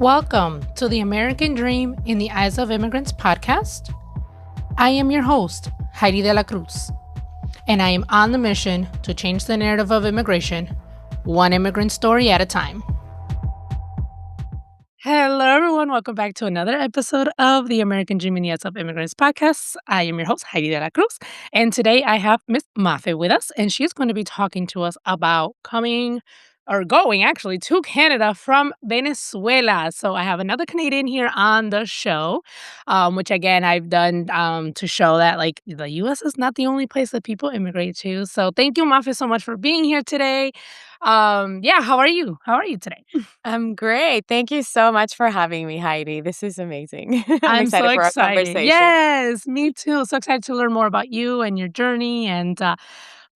Welcome to the American Dream in the Eyes of Immigrants podcast. I am your host, Heidy De La Cruz, and I am on the mission to change the narrative of immigration, one immigrant story at a time. Hello, everyone. Welcome back to another episode of the American Dream in the Eyes of Immigrants podcast. I am your host, Heidy De La Cruz, and today I have Miss Mafe with us, and she's going to be talking to us about going actually to Canada from Venezuela. So I have another Canadian here on the show, which again I've done to show that like the U.S. is not the only place that people immigrate to. So thank you, Mafe, so much for being here today. How are you? How are you today? I'm great. Thank you so much for having me, Heidi. This is amazing. I'm so excited for our conversation. Yes, me too. So excited to learn more about you and your journey. And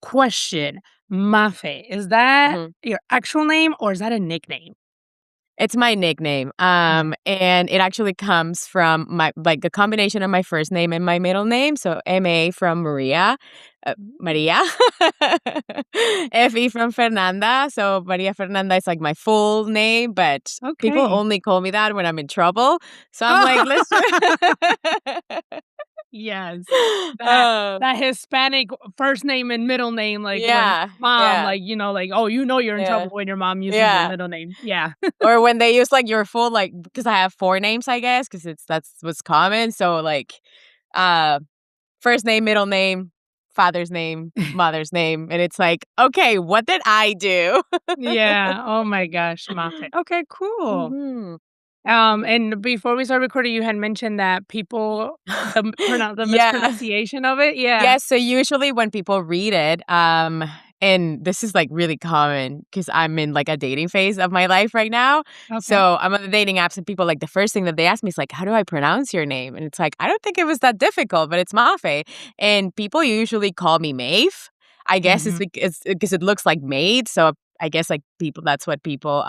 question, Mafe, is that Mhm. your actual name or is that a nickname? It's my nickname. And it actually comes from the combination of my first name and my middle name. So M.A. from Maria, Maria, F.E. from Fernanda. So Maria Fernanda is like my full name, but people Okay. only call me that when I'm in trouble. So I'm like, let's Yes. Uh, That Hispanic first name and middle name, like when yeah, mom, yeah, you're in yeah, trouble when your mom uses your yeah. middle name. Yeah. Or when they use, like, your full, like because I have 4 names, I guess, because that's what's common. So, like, uh, first name, middle name, father's name, mother's name, and it's like, "Okay, what did I do?" Yeah. Oh my gosh, Mafe. Okay, cool. Mhm. And before we start recording, you had mentioned that people the Yeah. mispronunciation of it. Yeah. Yes, so usually when people read it, and this is, like, really common because 'cause I'm in, like, a dating phase of my life right now. Okay. So, I'm on the dating apps and people, like, the first thing that they ask me is like, "How do I pronounce your name?" And it's like, "I don't think it was that difficult, but it's Mafe." And people usually call me Maeve. I guess Mhm. it's because it looks like maid, so I guess, like, people that's what people,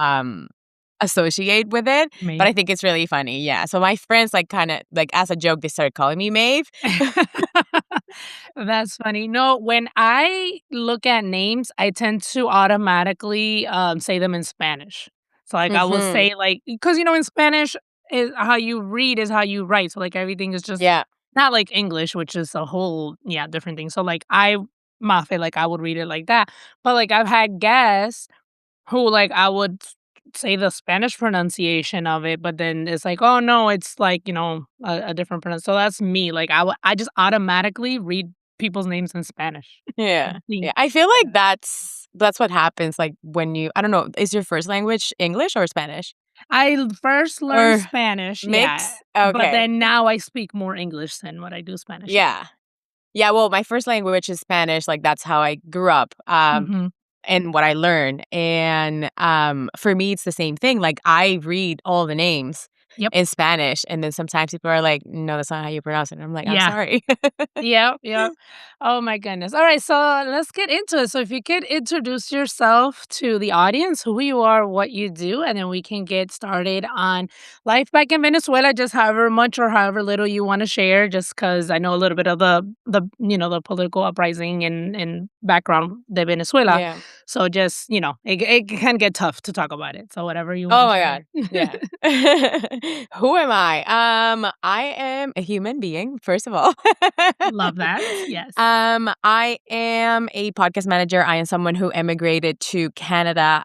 associate with it, but Me. I think it's really funny, yeah. So my friends, like, kinda like, as a joke, they started calling me Maeve. That's funny. No, when I look at names, I tend to automatically, say them in Spanish. So, like, I will Mhm. say, like, because in Spanish, is how you read is how you write, so, like, everything is just Yeah. not like English, which is a whole different thing. So, like, Mafe, like, I would read it like that. But, like, I've had guests who, like, I would say the Spanish pronunciation of it, but then it's like, "Oh, no, it's like, a different so that's me, like, I just automatically read people's names in Spanish. I Yeah. think Yeah, I feel like that's what happens, like, when you I don't know, is your first language English or Spanish? first learned Or Spanish, yeah, mix? but Okay. then now I speak more English than what I do Spanish, yeah. Yeah. Yeah, well, my first language is Spanish, like, that's how I grew up, Mhm. and what I learned, and, for me, it's the same thing, like, I read all the names Yep. in Spanish, and then sometimes people are like, "No, that's not how you pronounce it," and I'm like, "I'm Yeah. sorry." Yep, yep. Oh my goodness. All right, so let's get into it. So if you could introduce yourself to the audience, who you are, what you do, and then we can get started on life back in Venezuela, just however much or however little you want to share, just because I know a little bit of the political uprising and background de Venezuela. Yeah. So just, it can get tough to talk about it. So whatever you want Oh to my god. share. Yeah. Who am I? I am a human being, first of all. Love that. Yes. I am a podcast manager. I am someone who immigrated to Canada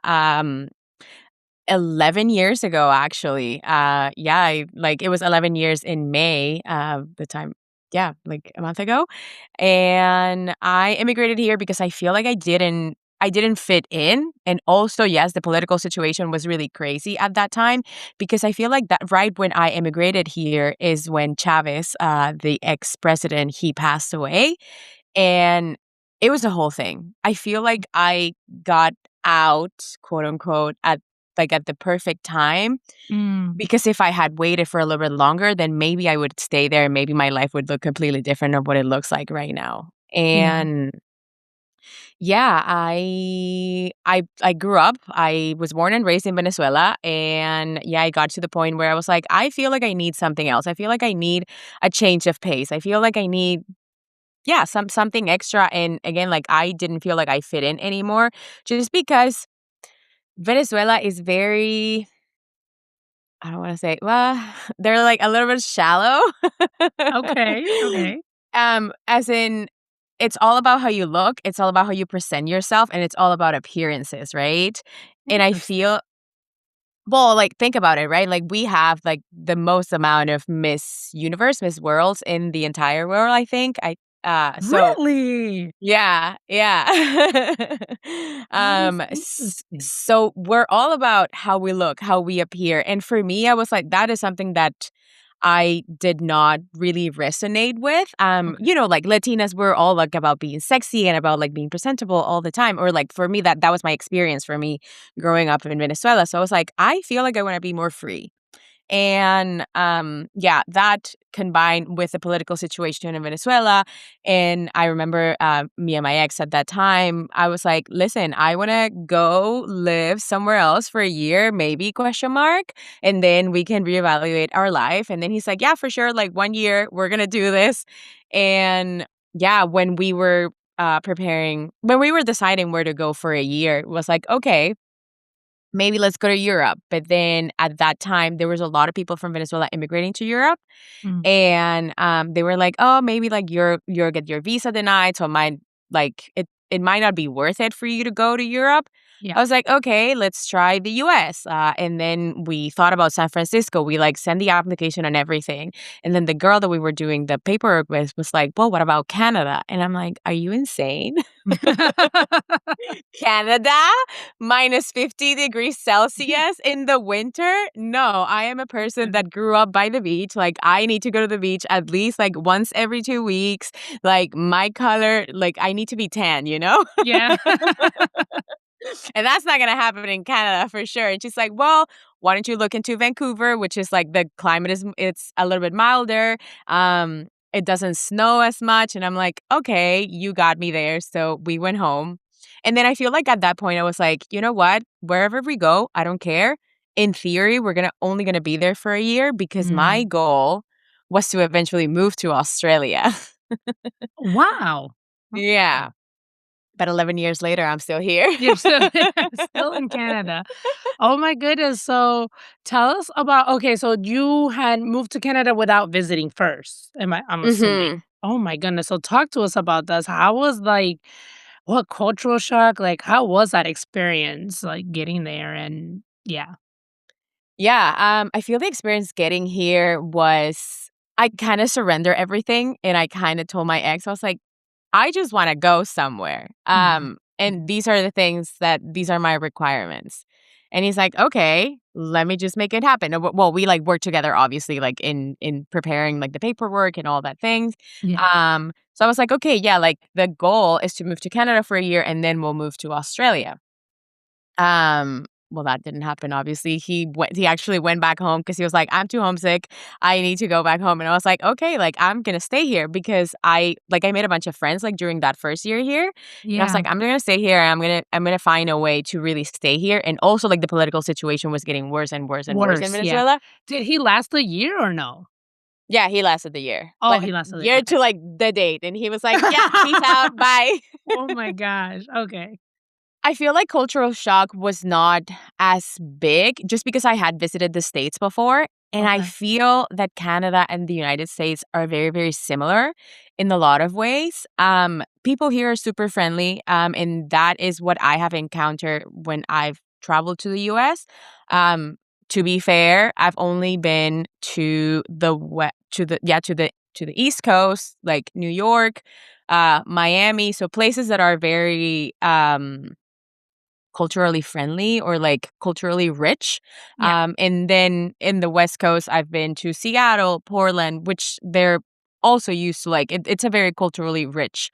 11 years ago, actually. Yeah, it was 11 years in May, the time like a month ago. And I immigrated here because I feel like I didn't fit in. And also, yes, the political situation was really crazy at that time because I feel like that right when I immigrated here is when Chavez, the ex-president, he passed away. And it was a whole thing. I feel like I got out, quote unquote, at the perfect time Mm, because if I had waited for a little bit longer, then maybe I would stay there and maybe my life would look completely different of what it looks like right now. yeah. And yeah, I grew up. I was born and raised in Venezuela, and yeah, I got to the point where I was like, I feel like I need something else. I feel like I need a change of pace. I feel like I need something extra. And again, like I didn't feel like I fit in anymore just because Venezuela is very I don't wanna say well, they're, like, a little bit shallow. Okay, okay. As in, it's all about how you look, it's all about how you present yourself, and it's all about appearances, right? And I Interesting. feel well, like, think about it, right? Like, we have, like, the most amount of Miss Universe, Miss Worlds in the entire world, I think. So Really? yeah, yeah. That is interesting. So we're all about how we look, how we appear, and for me, I was like, that is something that I did not really resonate with. Okay. Like Latinas, we're all like about being sexy and about like being presentable all the time. Or like for me, that was my experience for me growing up in Venezuela. So I was like, I feel like I want to be more free. And yeah, that combined with the political situation in Venezuela. And I remember me and my ex at that time, I was like, listen, I want to go live somewhere else for a year, maybe question mark, and then we can reevaluate our life. And then he's like, yeah, for sure, like 1 year, we're gonna do this. And yeah, when we were deciding where to go for a year, it was like, okay, maybe let's go to Europe. But then at that time, there was a lot of people from Venezuela immigrating to Europe, Mm, and they were like, "Oh, maybe like you're get your visa denied, so it might not be worth it for you to go to Europe." yeah. I was like, "Okay, let's try the U.S." And then we thought about San Francisco. We like sent the application and everything, and then the girl that we were doing the paperwork with was like, "Well, what about Canada?" And I'm like, "Are you insane?" Canada? Minus 50 degrees Celsius in the winter? No, I am a person that grew up by the beach. Like, I need to go to the beach at least, like, once every 2 weeks. Like, my color like, I need to be tan, you know? Yeah. And that's not gonna happen in Canada for sure. And she's like, "Well, why don't you look into Vancouver, which is like the climate is it's a little bit milder. It doesn't snow as much." And I'm like, "Okay, you got me there." So we went home. And then I feel like at that point I was like, "You know what? Wherever we go, I don't care. In theory, we're gonna only gonna be there for a year because my Mm. goal was to eventually move to Australia." Wow. Yeah. Okay. But 11 years later, I'm still here. You're still still in Canada. Oh my goodness. So tell us about okay, so you had moved to Canada without visiting first, I'm assuming. Mhm. Oh my goodness. So talk to us about this. How was like what cultural shock? Like how was that experience like getting there and yeah. Yeah, I feel the experience getting here was I kinda surrender everything, and I kinda told my ex, I was like, "I just wanna go somewhere, Mhm. and these are my requirements." And he's like, "Okay, let me just make it happen." Well, we, like, worked together, obviously, like, in preparing, like, the paperwork and all that things. Yeah. So I was like, "Okay, yeah, like, the goal is to move to Canada for a year, and then we'll move to Australia." Well, that didn't happen, obviously. He actually went back home because he was like, "I'm too homesick. I need to go back home." And I was like, "Okay, like, I'm gonna stay here," because I made a bunch of friends, like, during that first year here. And I was Yeah. like, "I'm gonna stay here, and I'm gonna find a way to really stay here." And also, like, the political situation was getting worse and worse and worse in Worse, yeah. Venezuela. Did he last a year or no? Yeah, he lasted the year. Oh, Like, he lasted it. year Okay. to, like, the date, and he was like, "Yeah, peace out, bye." Oh my gosh. Okay. I feel like cultural shock was not as big just because I had visited the States before. And I Okay. feel that Canada and the United States are very, very similar in a lot of ways. People here are super friendly. And that is what I have encountered when I've traveled to the US. Um, to be fair, I've only been to to the East Coast, like New York, Miami, so places that are very culturally friendly or, like, culturally rich. Yeah. And then in the West Coast, I've been to Seattle, Portland, which they're also used to, like it's a very culturally rich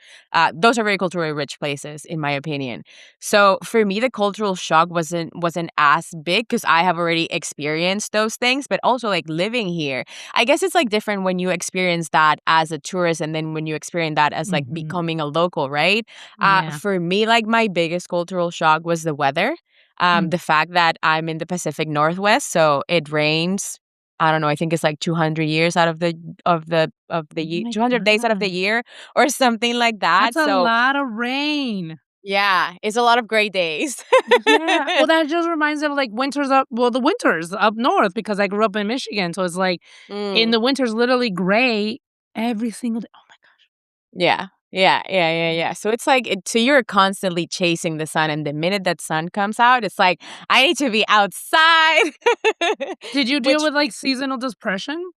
those are very culturally rich places, in my opinion. So, for me, the cultural shock wasn't as big because I have already experienced those things, but also, like, living here, I guess it's, like, different when you experience that as a tourist and then when you experience that as, like, Mhm. becoming a local, right? Yeah. For me, like, my biggest cultural shock was the weather. Mm. The fact that I'm in the Pacific Northwest, so it rains, I don't know, I think it's like 200 years out of the Oh my 200 days out of the god. year or something like that. That's a So lot of rain. Yeah, it's a lot of gray days. Yeah. Well, that just reminds me of, like, the winters up north because I grew up in Michigan, so it's like in Mm. the winters, literally gray every single day. Oh my Yeah. Yeah. So it's like so you're constantly chasing the sun, and the minute that sun comes out, it's like, "I need to be outside." Did you deal Which with, like, seasonal depression?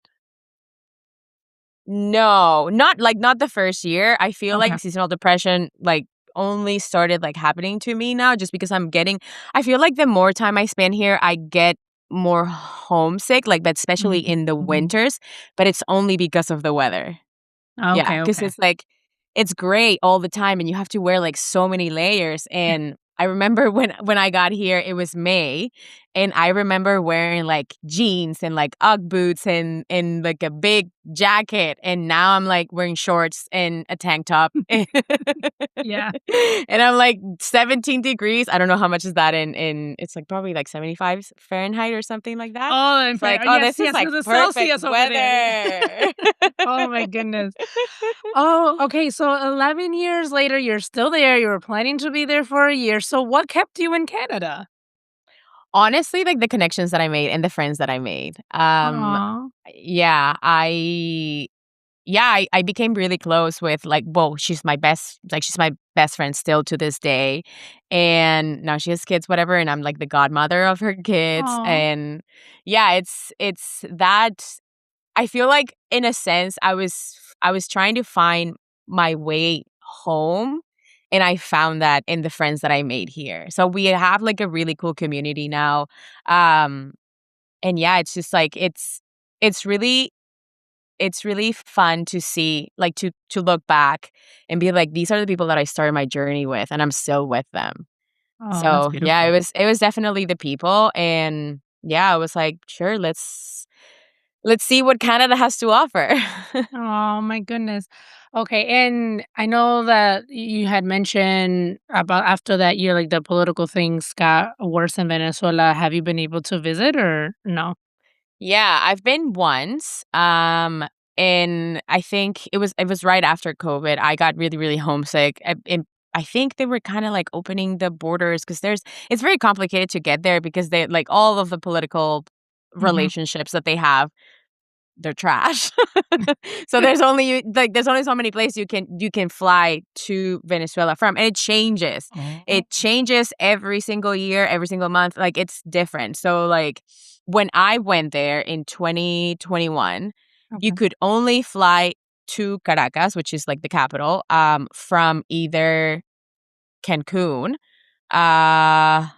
no, not the first year. I feel Okay. like seasonal depression, like, only started, like, happening to me now just because I feel like the more time I spend here, I get more homesick, like, but especially Mhm, in the mhm. winters, but it's only because of the weather. Yeah, Okay, 'cause okay. it's like it's great all the time, and you have to wear, like, so many layers, and I remember when I got here, it was May, and I remember wearing, like, jeans and, like, Ugg boots and, like, a big jacket, and now I'm, like, wearing shorts and a tank top, Yeah. and I'm, like, 17 degrees. I don't know how much is that in it's, like, probably, like, 75 Fahrenheit or something like that. Oh, and It's like, "Oh, yes, this is, yes, like, because it's perfect Celsius over there, yeah. weather." Oh my goodness. Oh, okay, so 11 years later, you're still there, you were planning to be there for a year, so what kept you in Canada? Honestly, like, the connections that I made and the friends that I made. Aw. Yeah, I became really close with, like, well, she's my best friend still to this day, and now she has kids, whatever, and I'm, like, the godmother of her kids, Aw. and yeah, it's that I feel like in a sense I was trying to find my way home, and I found that in the friends that I made here. So we have, like, a really cool community now. Um and yeah, it's just like it's really it's really fun to see, like, to look back and be like, these are the people that I started my journey with, and I'm still with them. Oh, that's So, yeah, beautiful. it was definitely the people, and yeah, I was like, "Sure, let's see what Canada has to offer." Oh my goodness. Okay, and I know that you had mentioned about after that year, like, the political things got worse in Venezuela. Have you been able to visit or no? Yeah, I've been once, and I think it was right after COVID. I got really, really homesick, and I think they were kinda, like, opening the borders because it's very complicated to get there because they like, all of the political Mhm. relationships that they have, they're trash. So there's only so many places you can fly to Venezuela from, and it changes. Oh. It changes every single year, every single month, like, it's different. So, like, when I went there in 2021, you Okay. could only fly to Caracas, which is, like, the capital, from either Cancun, uh,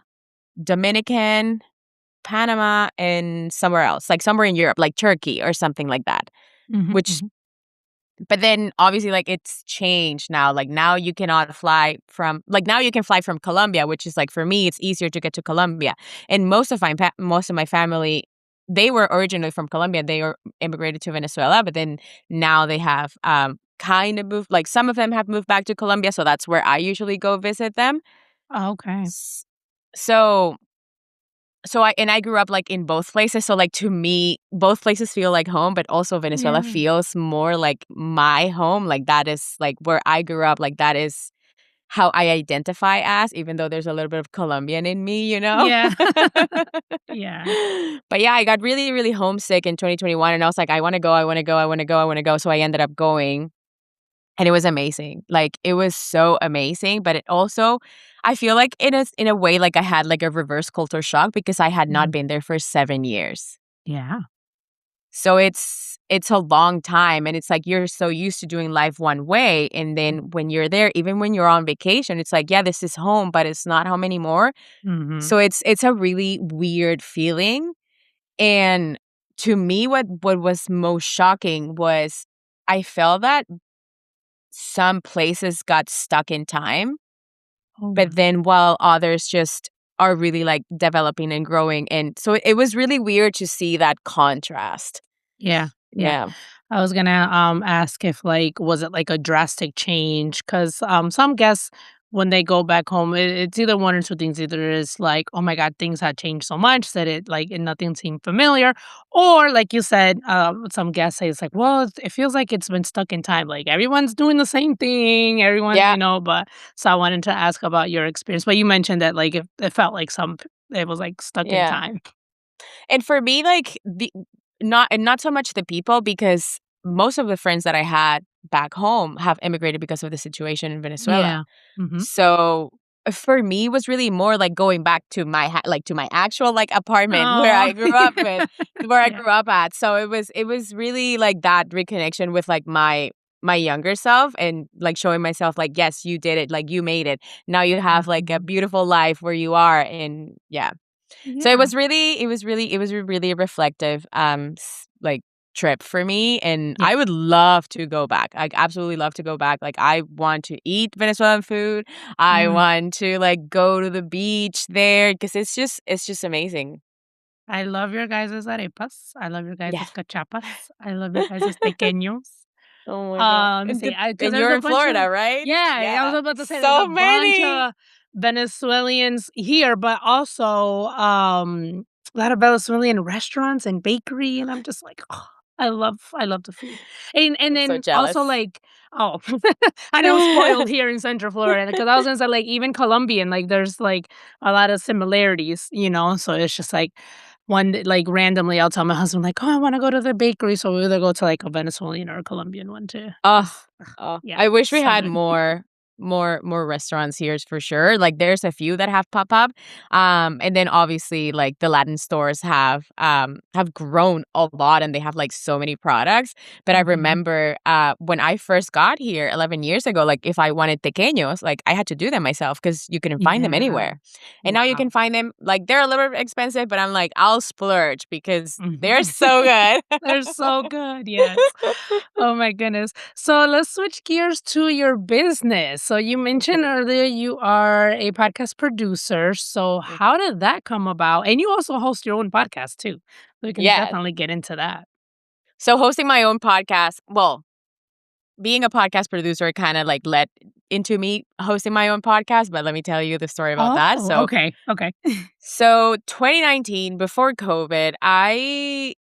Dominican, Panama, and somewhere else, like, somewhere in Europe, like Turkey or something like that. Mhm, Which mhm. but then obviously, like, it's changed now, like, now you cannot fly from like, now you can fly from Colombia, which is, like, for me, it's easier to get to Colombia, and most of my family, they were originally from Colombia, they were immigrated to Venezuela, but then now they have, kind of moved like, some of them have moved back to Colombia, so that's where I usually go visit them. Oh, okay. S so I grew up, like, in both places, so, like, to me, both places feel like home, but also Venezuela Yeah. feels more like my home, like, that is, like, where I grew up, like, that is how I identify as, even though there's a little bit of Colombian in me, you know? Yeah. Yeah. But, yeah, I got really, really homesick in 2021, and I was like, "I wanna go, I wanna go, I wanna go, I wanna go," so I ended up going, and it was amazing. Like, it was so amazing, but it also I feel like in a way, like, I had, like, a reverse culture shock because I had not Mhm. been there for 7 years. Yeah. So it's a long time, and it's like you're so used to doing life one way, and then when you're there, even when you're on vacation, it's like, "Yeah, this is home, but it's not home anymore." Mhm. So it's a really weird feeling, and to me, what was most shocking was I felt that some places got stuck in time, Oh, but wow. then while others just are really, like, developing and growing, and so it was really weird to see that contrast. Yeah, yeah. Yeah. I was gonna, ask if, like, was it, like, a drastic change? 'Cause, some guests when they go back home, it's either one or two things. Either it's like, oh my God, things had changed so much that it like and nothing seemed familiar, or like you said, some guests say it's like, well, it feels like it's been stuck in time. Like everyone's doing the same thing, everyone, Yeah, But so I wanted to ask about your experience. But you mentioned that like it felt like it was like stuck in yeah. time. And for me, like, not so much the people because most of the friends that I had back home have immigrated because of the situation in Venezuela. Yeah. Mhm. So, for me, it was really more like going back to my to my actual, like, apartment where Oh. I grew up where I Yeah. grew up at. So it was really, like, that reconnection with, like, my younger self and, like, showing myself, like, "Yes, you did it, like, you made it. Now you have, like, a Mhm. beautiful life where you are," and yeah. So Yeah. it was a really reflective, like, trip for me, and Yeah. I would love to go back. I absolutely love to go back. Like, I want to eat Venezuelan food. I Mm. want to, like, go to the beach there because it's just amazing. I love your guys' arepas. I love your Yeah. guys' cachapas. I love your guys' tequeños. Oh my god. And See, the because and there's you're a in bunch of Florida, right? yeah, I was Yeah. about to say there's a So bunch many. of Venezuelans here, but also, a lot of Venezuelan restaurants and bakery, and I'm just like, "Oh, I love the food." And I'm so then also, jealous. like oh, I know I'm spoiled here in Central Florida because I was gonna say, like, even Colombian, like, there's, like, a lot of similarities, So it's just like like, randomly, I'll tell my husband, like, "Oh, I wanna go to the bakery," so we either go to, like, a Venezuelan or a Colombian one too. Oh, It's oh, yeah, I wish we so had good. more restaurants here for sure. Like, there's a few that have pop up, and then obviously, like, the Latin stores have grown a lot, and they have, like, so many products. But I Mhm. remember, when I first got here 11 years ago, like, if I wanted tequeños, like, I had to do them myself because you couldn't find them Yeah. anywhere. And now you can Wow. find them, like, they're a little bit expensive, but I'm like, I'll splurge because Mhm. they're so good. They're so good, yes. Oh my goodness. So let's switch gears to your business. So you mentioned Mhm, earlier you are a podcast producer. So mhm. how did that come about? And you also host your own podcast too. We can Yes. definitely get into that. So hosting my own podcast, well, being a podcast producer kinda, like, led into me hosting my own podcast, but let me tell you the story about that. Oh, So okay. Okay. so 2019, before COVID, I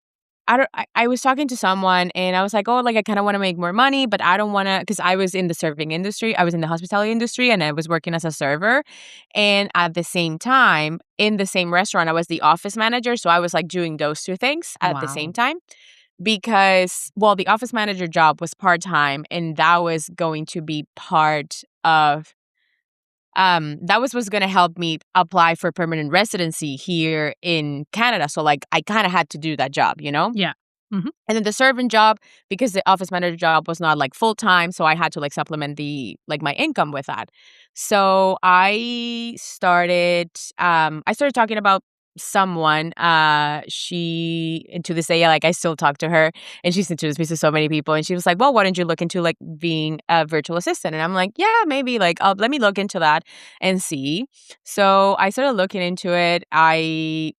don't I was talking to someone and I was like, "Oh, like, I kinda wanna make more money, but I don't wanna," because I was in the serving industry. I was in the hospitality industry, and I was working as a server, and at the same time, in the same restaurant, I was the office manager, so I was, like, doing those 2 things at the same Wow. time because, well, the office manager job was part-time, and that was going to be part of that was gonna help me apply for permanent residency here in Canada, so, like, I kinda had to do that job, you know? Yeah. Mhm. And then the servant job, because the office manager job was not, like, full-time, so I had to, like, supplement my income with that. So I started talking about someone, she and to this day, like, I still talk to her, and she's introduced me to so many people, and she was like, "Well, why don't you look into, like, being a virtual assistant?" And I'm like, "Yeah, maybe, like, let me look into that and see." So I started looking into it. I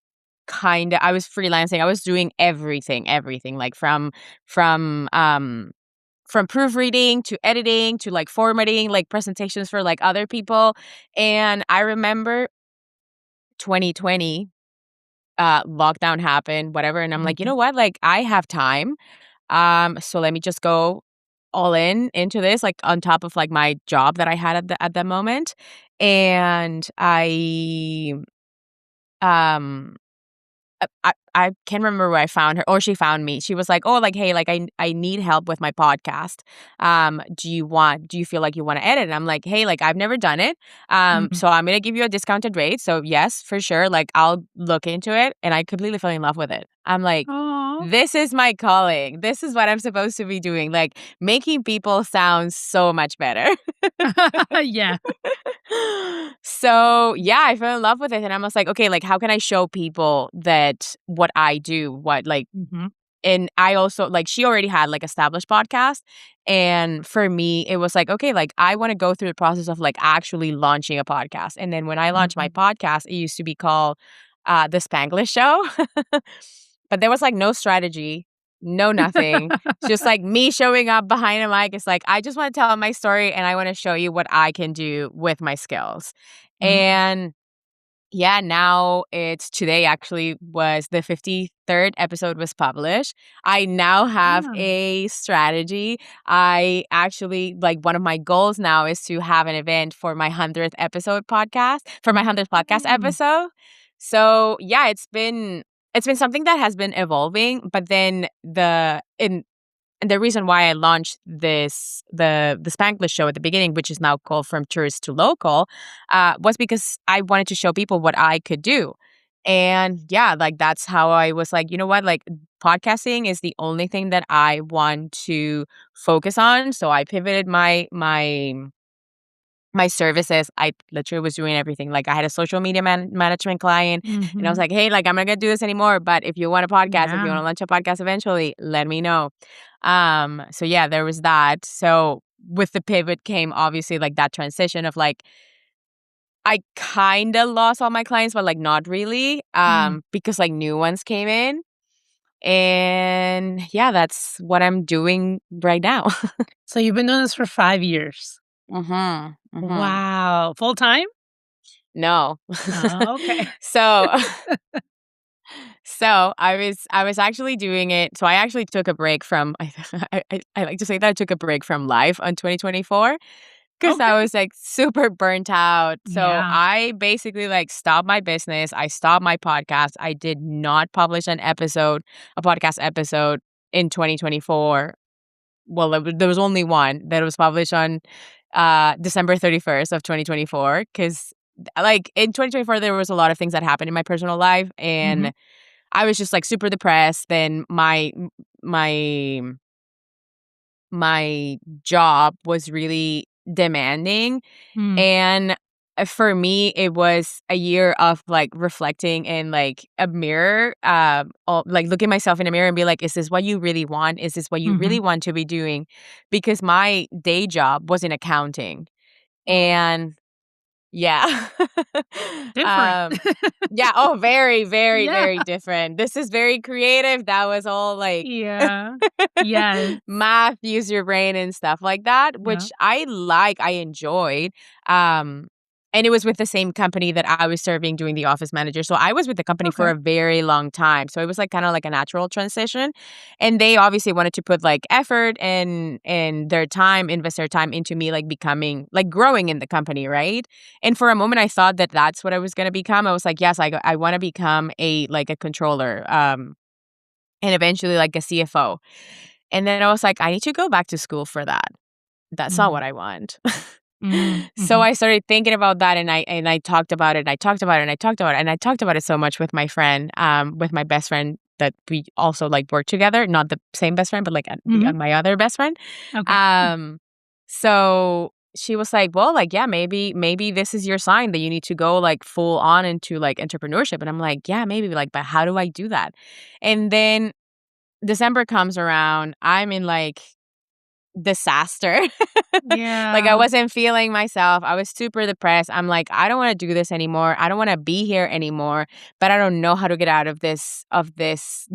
was freelancing. I was doing everything, like, from proofreading to editing to, like, formatting, like, presentations for, like, other people, and I remember 2020, lockdown happened, whatever, and I'm like, "You Mhm. know what? Like, I have time, so let me just go all in into this, like, on top of, like, my job that I had at that moment," and um I can't remember where I found her or she found me. She was like, "Oh, like, hey, like, I need help with my podcast. Do you feel like you wanna edit?" And I'm like, "Hey, like, I've never done it, Mhm. so I'm gonna give you a discounted rate, so yes, for sure, like, I'll look into it," and I completely fell in love with it. I'm like, Aw. "This is my calling. This is what I'm supposed to be doing," like, making people sound so much better. Yeah. So, yeah, I fell in love with it, and I was like, "Okay, like, how can I show people that what I do, what, like," Mhm. and I also like, she already had, like, established podcast, and for me, it was like, "Okay, like, I wanna go through the process of, like, actually launching a podcast," and then when I launched my Mhm. podcast, it used to be called, The Spanglish Show, but there was, like, no strategy. no nothing. It's just like me showing up behind a mic. It's like, I just want to tell my story and I want to show you what I can do with my skills. Mhm. And yeah, now it's today actually was the 53rd episode was published. I now have Wow. a strategy. I actually like one of my goals now is to have an event for my 100th episode podcast, for my 100th podcast Mm. episode. So, yeah, it's been something that has been evolving, but then and the reason why I launched the Spanglish show at the beginning, which is now called From Tourist to Local, was because I wanted to show people what I could do. And yeah, like that's how I was like, you know what, like podcasting is the only thing that I want to focus on. So I pivoted my services. I literally was doing everything. Like I had a social media management client and I was Mhm. like, hey, like I'm not gonna do this anymore. But if you want a podcast, if you Yeah. want to launch a podcast eventually, let me know. So yeah, there was that. So with the pivot came obviously like that transition of like I kind of lost all my clients, but like not really. Mm. Because like new ones came in. And yeah, that's what I'm doing right now. So you've been doing this for 5 years. Mhm. Mhm. Wow. Full time? No. Oh, okay. So so I was actually doing it. So I actually took a break from I like to say that I took a break from life on 2024 because I Okay. was like super burnt out. So Yeah. I basically like stopped my business. I stopped my podcast. I did not publish a podcast episode in 2024. Well, there was only one that was published on December 31st of 2024 because like in 2024 there was a lot of things that happened in my personal life Mhm. and I was just like super depressed. Then my my job was really demanding, Mm. and for me, it was a year of like reflecting in like a mirror, like look at myself in a mirror and be like, is this what you really want? Is this what you really Mhm. want to be doing? Because my day job was in accounting, Oh, and yeah. different. um yeah, oh, very, very, Yeah. very different. This is very creative. That was all like Yeah. Yes. math, use your brain and stuff like that, Yeah. which I enjoyed. Um, and it was with the same company that I was serving doing the office manager. So I was with the company for Okay. a very long time. So it was like kind of like a natural transition. And they obviously wanted to put like effort and their time, invest their time into me like becoming like growing in the company, right? And for a moment I thought that that's what I was going to become. I was like, yes, I want to become a like a controller and eventually like a CFO. And then I was like, I need to go back to school for that. That's not Mhm. what I want. Mm. So Mhm. I started thinking about that and I talked about it and I talked about it and I talked about it and I talked about it so much with my friend, with my best friend that we also like work together, not the same best friend, but like Mhm. my other best friend. Okay. Um, so she was like, well, like, yeah, maybe this is your sign that you need to go like full on into like entrepreneurship. And I'm like, yeah, maybe like, but how do I do that? And then December comes around, I'm in like disaster. Like I Yeah. wasn't feeling myself. I was super depressed. I'm like, I don't want to do this anymore. I don't want to be here anymore, but I don't know how to get out of this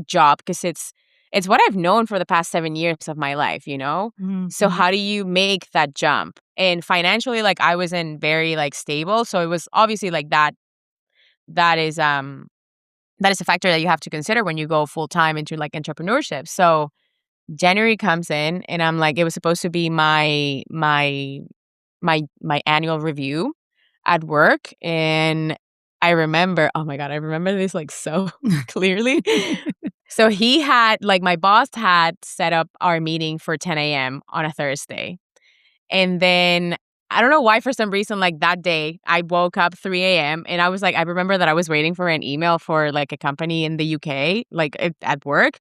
job because it's what I've known for the past 7 years of my life, you know? So Mhm. how do you make that jump? And financially like I wasn't very like stable, so it was obviously like that is that is a factor that you have to consider when you go full time into like entrepreneurship. So January comes in and I'm like, it was supposed to be my annual review at work. And I remember, oh my God, I remember this like so clearly. So he had like my boss had set up our meeting for 10 a.m. on a Thursday. And then I don't know why, for some reason, like that day, I woke up 3 a.m. and I was like, I remember that I was waiting for an email for like a company in the UK, like at work.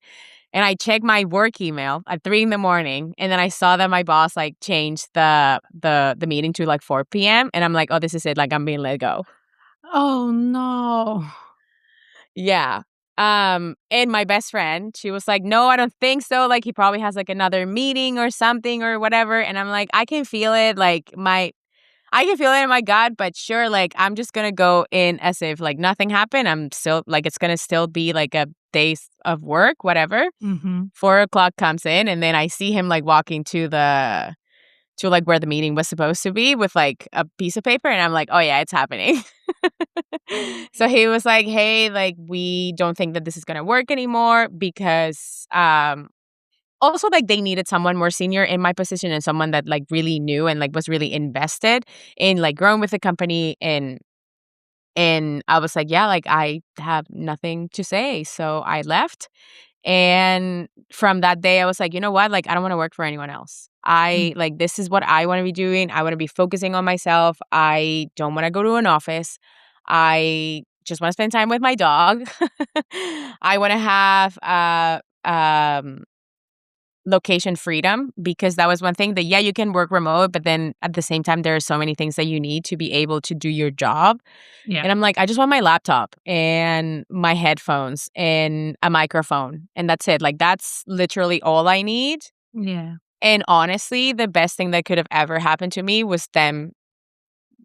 And I checked my work email at 3 in the morning. And then I saw that my boss like changed the meeting to like 4 p.m. And I'm like, oh, this is it. Like I'm being let go. Oh, no. Yeah. And my best friend, she was like, no, I don't think so. Like he probably has like another meeting or something or whatever. And I'm like, I can feel it. I can feel it in my gut, but sure, like I'm just gonna go in as if like nothing happened. I'm still like it's gonna still be like a days of work, whatever. Mhm. 4 o'clock comes in, and then I see him, like, walking to, like, where the meeting was supposed to be with, like, a piece of paper, and I'm like, "Oh, yeah, it's happening." So he was like, "Hey, like, we don't think that this is gonna work anymore because, also, like, they needed someone more senior in my position and someone that, like, really knew and, like, was really invested in, like, growing with the company." And I was like, "Yeah, like, I have nothing to say." So I left. And from that day, I was like, "You know what? Like, I don't wanna work for anyone else. Mm. This is what I wanna be doing. I wanna be focusing on myself. I don't wanna go to an office. I just wanna spend time with my dog. I wanna have, location freedom," because that was one thing that, yeah, you can work remote, but then at the same time, there are so many things that you need to be able to do your job. Yeah. And I'm like, "I just want my laptop and my headphones and a microphone, and that's it." Like, that's literally all I need. Yeah. And honestly, the best thing that could have ever happened to me was them,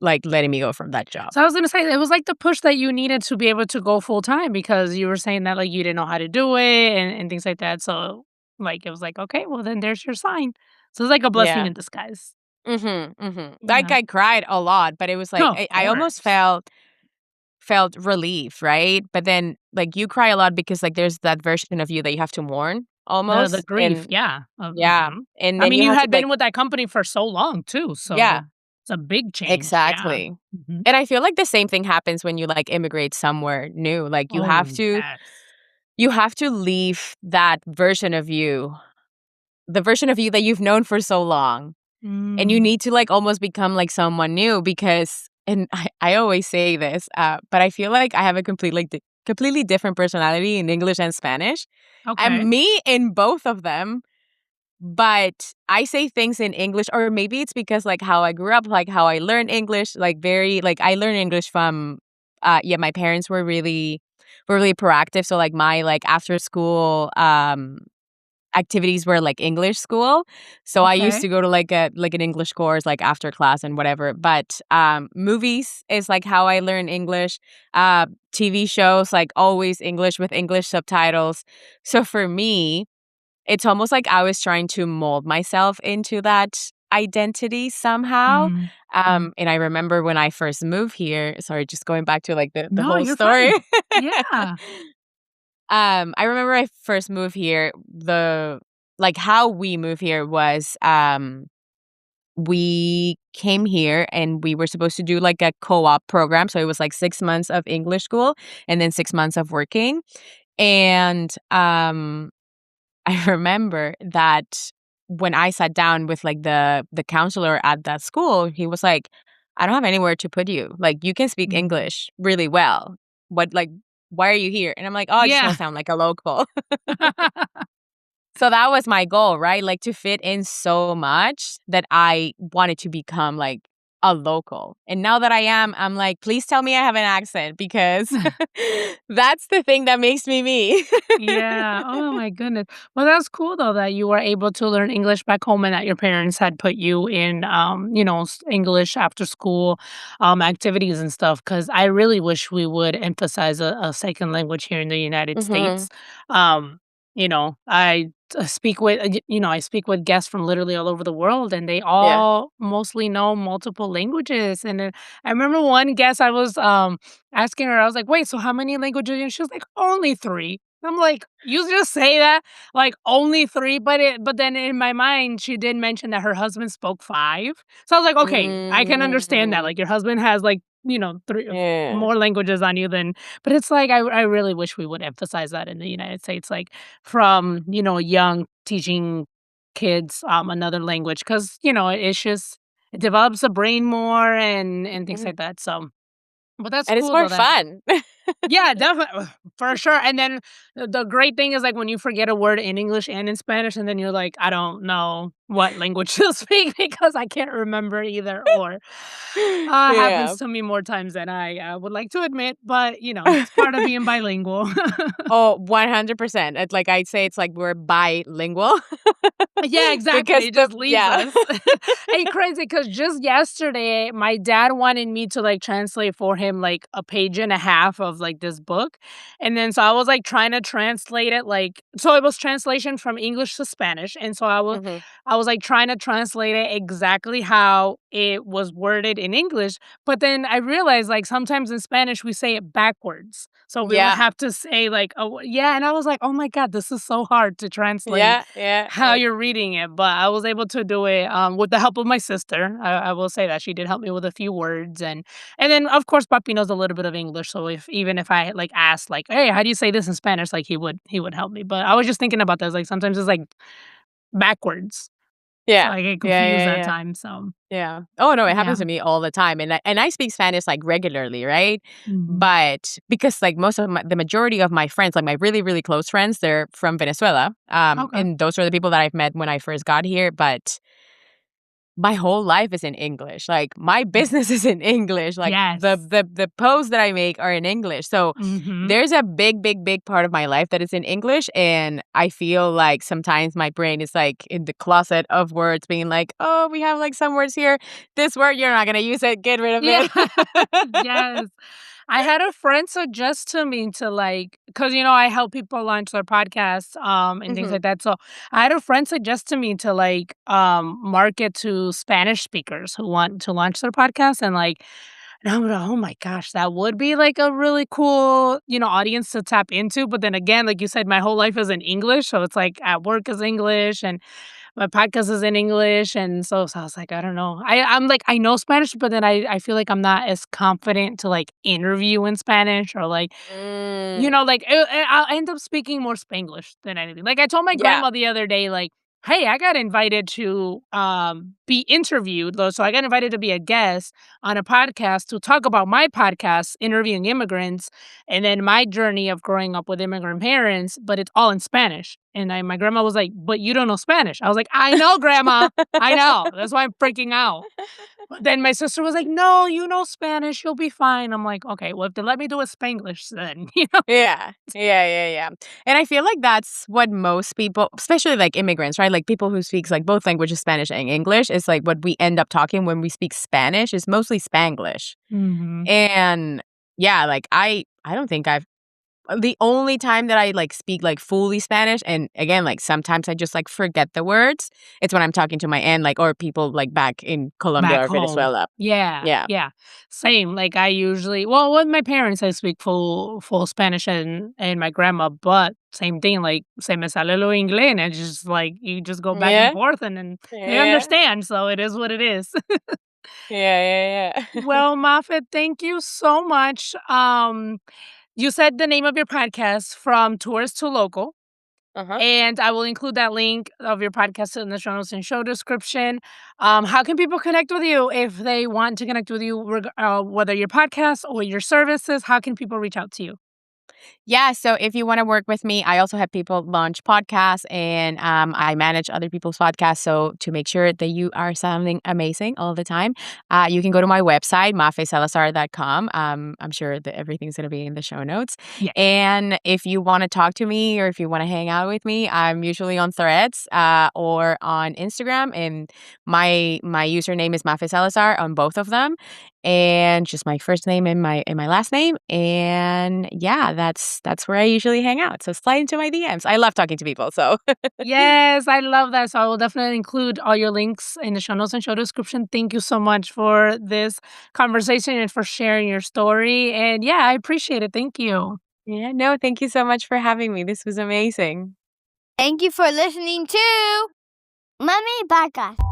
like, letting me go from that job. So I was gonna say, it was like the push that you needed to be able to go full time because you were saying that, like, you didn't know how to do it and things like that. So, like, it was like, "Okay, well, then there's your sign." So it's like a blessing Yeah. in disguise. Mhm, mhm. Like, Yeah. I cried a lot, but it was like No, of I almost course. felt relief, right? But then, like, you cry a lot because, like, there's that version of you that you have to mourn The almost, grief, and yeah, yeah, mhm. and I then mean, you you have to, had like been with that company for so long too, yeah, so it's a big change, yeah. exactly. Mhm. And I feel like the same thing happens when you, like, immigrate somewhere new, like, Oh, yes. you have to leave that version of you, the version of you that you've known for so long, and you Mm, need to, like, almost become, like, someone new because and I always say this, but I feel like I have a completely different personality in English and Spanish. okay. I'm me in both of them, but I say things in English, or maybe it's because, like, how I grew up, like, how I learned English, like, very like, I learned English from yeah, my parents were really proactive, so, like, my, like, after school, activities were, like, English school, so I used Okay. to go to, like, an English course, like, after class and whatever, but, movies is, like, how I learn English, TV shows, like, always English with English subtitles, so for me it's almost like I was trying to mold myself into that identity somehow, Mm, mm. and I remember when I first moved here sorry, just going back to, like, the No, whole you're story. fine. Yeah. I remember I first moved here, how we moved here was, we came here and we were supposed to do, like, a co-op program, so it was, like, 6 months of English school and then 6 months of working, and, I remember that when I sat down with, like, the counselor at that school, he was like, "I don't have anywhere to put you. Like, you can speak Mm. English really well. Why are you here?" And I'm like, "Oh, I just Yeah. wanna sound like a local." So that was my goal, right? Like, to fit in so much that I wanted to become, like, a local. And now that I am, I'm like, "Please tell me I have an accent because that's the thing that makes me me." Yeah. Oh my goodness. Well, that's cool though that you were able to learn English back home and that your parents had put you in, English after school, activities and stuff. Because I really wish we would emphasize a second language here in the United Mhm. States. I speak with, I speak with guests from literally all over the world, and they Yeah. all mostly know multiple languages. And then I remember one guest I was asking her, I was like, "Wait, so how many languages?" And she was like, "Only 3." I'm like, "You just say that, like, only 3?" But then in my mind, she did mention that her husband spoke 5. So I was like, "Okay, I can understand that, Mm. like, your husband has, like, 3 Yeah. more languages on you than." But it's like, I really wish we would emphasize that in the United States, like, from, young, teaching kids, another language because it's just it develops the brain more and things Mhm. like that, so but that's And it's cool more though that fun. yeah, definitely, for sure, and then the great thing is, like, when you forget a word in English and in Spanish, and then you're like, "I don't know what language to speak because I can't remember either or." Yeah. Happens to me more times than I, would like to admit, but, it's part of being bilingual. Oh, 100%. It's like I'd say it's like we're bilingual Yeah, exactly, because it just leaves yeah. us. And crazy because just yesterday, my dad wanted me to, like, translate for him, like, a page and a half of, like this book. And then so I was like trying to translate it so it was translation from English to Spanish. And so Mhm. I was like trying to translate it exactly how it was worded in English. But then I realized like sometimes in Spanish we say it backwards. So we would Yeah. have to say like, oh yeah. And I was like, oh my God, this is so hard to translate Yeah, yeah, how you're reading it. But I was able to do it with the help of my sister. I will say that she did help me with a few words. And then of course Papi knows a little bit of English. So if even if I like asked like, hey, how do you say this in Spanish? Like he would help me. But I was just thinking about this. Like sometimes it's like backwards. So yeah, I get yeah, confused yeah, at yeah. times. So Yeah. Oh, no, it yeah. happens to me all the time, and I speak Spanish, like, regularly, right? Mhm. But because, like, the majority of my friends, like, my really, really close friends, they're from Venezuela, Okay. and those are the people that I've met when I first got here, but my whole life is in English, like, my business is in English, like, Yes. the posts that I make are in English, so Mhm. there's a big, big, big part of my life that is in English, and I feel like sometimes my brain is, like, in the closet of words being like, "Oh, we have, like, some words here. This word, you're not gonna use it. Get rid of Yeah. it." Yes. I had a friend suggest to me to like, cause I help people launch their podcasts, and things Mhm. like that. So I had a friend suggest to me to like, market to Spanish speakers who want to launch their podcast and like, and I'm like, oh my gosh, that would be like a really cool, audience to tap into. But then again, like you said, my whole life is in English, so it's like at work is English and my podcast is in English, and so I was like, I don't know. I'm like, I know Spanish, but then I feel like I'm not as confident to, like, interview in Spanish or, like, Mm. like, I'll end up speaking more Spanglish than anything. Like, I told my Yeah. grandma the other day, like, "Hey, I got invited to, be interviewed," though, so I got invited to be a guest on a podcast to talk about my podcast, interviewing immigrants, and then my journey of growing up with immigrant parents, but it's all in Spanish. And my grandma was like, "But you don't know Spanish." I was like, "I know, grandma. I know. That's why I'm freaking out." But then my sister was like, "No, you know Spanish. You'll be fine." I'm like, "Okay, well, if they let me do it Spanglish, then, Yeah. Yeah, yeah, yeah. And I feel like that's what most people, especially, like, immigrants, right? Like, people who speaks, like, both languages, Spanish and English, is, like, what we end up talking when we speak Spanish is mostly Spanglish. Mhm. And, yeah, like, I don't think I've the only time that I, like, speak, like, fully Spanish, and again, like, sometimes I just, like, forget the words, it's when I'm talking to my aunt, like, or people, like, back in Colombia Back or home. Venezuela. Yeah, Yeah. yeah. Same, like, I usually with my parents, I speak full Spanish and my grandma, but same thing, like, se me sale lo inglés, and it's just, like, you just go back and Yeah. forth, and then they Yeah. understand, so it is what it is. Yeah, yeah, yeah. Well, Mafet, thank you so much. You said the name of your podcast, From Tourist to Local. Uh-huh. And I will include that link of your podcast in the show notes and show description. How can people connect with you if they want to connect with you, whether your podcast or your services? How can people reach out to you? Yeah, so if you wanna work with me, I also have people launch podcasts, and, I manage other people's podcasts, so to make sure that you are sounding amazing all the time, you can go to my website, mafesalazar.com. I'm sure that everything's gonna be in the show notes, Yeah. and if you wanna talk to me or if you wanna hang out with me, I'm usually on Threads, or on Instagram, and my username is Mafe Salazar on both of them, and just my first name and my last name, and yeah, that's where I usually hang out, so slide into my DMs. I love talking to people, so Yes, I love that. So I will definitely include all your links in the show notes and show description. Thank you so much for this conversation and for sharing your story. And yeah, I appreciate it. Thank you. Yeah, no, thank you so much for having me. This was amazing. Thank you for listening to Mommy Podcast.